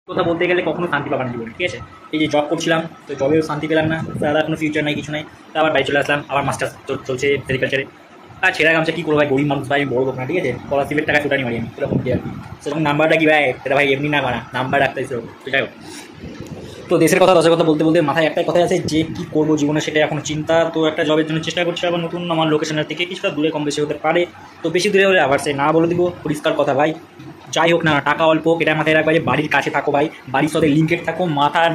কথা বলতে গেলে কখনো শান্তি পাবা না জীবনে, ঠিক আছে। এই যে জব করছিলাম, তো জবেও শান্তি পেলাম না, তারা কোনো ফিউচার নাই, কিছু নাই। তো আবার বাড়ি চলে আসলাম, আবার মাস্টার্স চলছে সেরিকালচারে। আর ছেড়ে গামছা কী করবো ভাই, গরিব মানুষ ভাই, বড় লোক না, ঠিক আছে। স্কলারশিপের টাকা ছোটানি মারি আমি, সেরকম কি আর কি। সেরকম নাম্বারটা কি ভাই, এটা ভাই এমনি না মারা, নাম্বার রাখতে সেরকম, তো যাই হোক। তো দেশের কথা দশের কথা বলতে বলতে মাথায় একটাই কথা আছে যে কী করবো জীবনে, সেটা এখন চিন্তা। তো একটা জবের জন্য চেষ্টা করছি, আবার নতুন আমার লোকেশনের থেকে কিছুটা দূরে কম বেশি হতে পারে। তো বেশি দূরে হলে আবার সে না বলে দিব, পরিষ্কার কথা ভাই। যাই হোক না, টাকা অল্প হোক, এটা মাথায় রাখবা যে বাড়ির কাছে থাকো ভাই, বাড়ির সাথে লিঙ্কেড থাকো, মাথার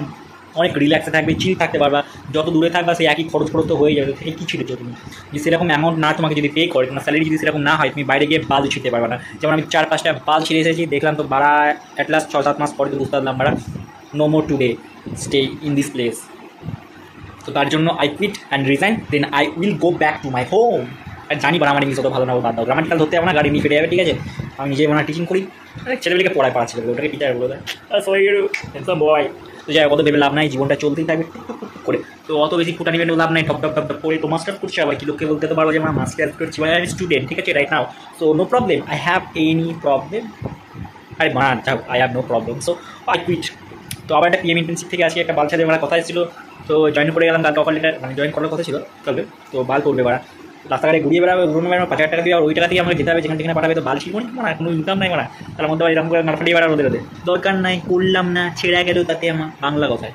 অনেক রিল্যাক্সে থাকবে, চিল থাকতে পারবা। যত দূরে থাকবা সেই একই খরচ খরচ তো হয়ে যাবে, থেকে কী ছিটেছো তুমি। যে সেরকম অ্যামাউন্ট না তোমাকে যদি পে করে, তোমার স্যালারি যদি সেরকম না হয়, তুমি বাইরে গিয়ে বাল ছিঁড়তে পারবে না। যেমন আমি 4-5টা বাল ছিঁড়ে এসেছি, দেখলাম তো বাড়া, অ্যাট লাস্ট 6-7 মাস পরে তো বুঝতে পারলাম বাড়া no more today stay in this place. তো তার জন্য I quit and resign, then I will go back to my home. আর জানি বাড়া আমার ইংলিশ অত ভালো না, বাদ দাও, গ্রামাটিক্যাল ধরতে হবে না, গাড়ি নিয়ে ফেটে যাবে, ঠিক আছে। আমি নিজে ওনার টিচিং করি, ছেলেমেয়েকে পড়ায়, পাড়া ছেলেগুলো, ওটাকে টিচার বলে দেয়, বয়। তো যাই হোক, অত ভেবে লাভ নাই, জীবনটা চলতেই থাকবে টুক করে। তো অত বেশি ফুটা নিবেন লাভ নাই, টপ টপ টপ টপ করে। তো মাস্টার্স করছি, আবার কি লোককে বলতে তো পারবো যে আমার মাস্টার্স করছি, মানে আমি স্টুডেন্ট, ঠিক আছে, right now. So no problem, I have any problem. আরে মা, I have no problem, so I quit. তো আবার একটা পিএম ইন্টার্নশিপ থেকে আসি, একটা বাল ছাড়ে আমার কথা ছিল। তো জয়েন করে গেলাম, কালকে অফার লেটার, মানে জয়েন করার কথা ছিল কালকে। তো বাল করবে বাড়া, রাস্তাঘাটে ঘুরিয়ে বেড়াবে, ঘুরনো বেড়াবে, 5,000 টাকা দিয়ে, আর ওই টাকা দিয়ে আমাকে যেতে হবে যেখানে যেখানে পাঠাবে। তো বাল ছিল না, কোনো ইনকাম নাই মারা, তার মধ্যে এরকম করে নাটফাটিয়ে বেড়া রোদে রোদে দরকার নাই, করলাম না, ছেড়ে গেল, তাতে আমার বাংলা কথায়।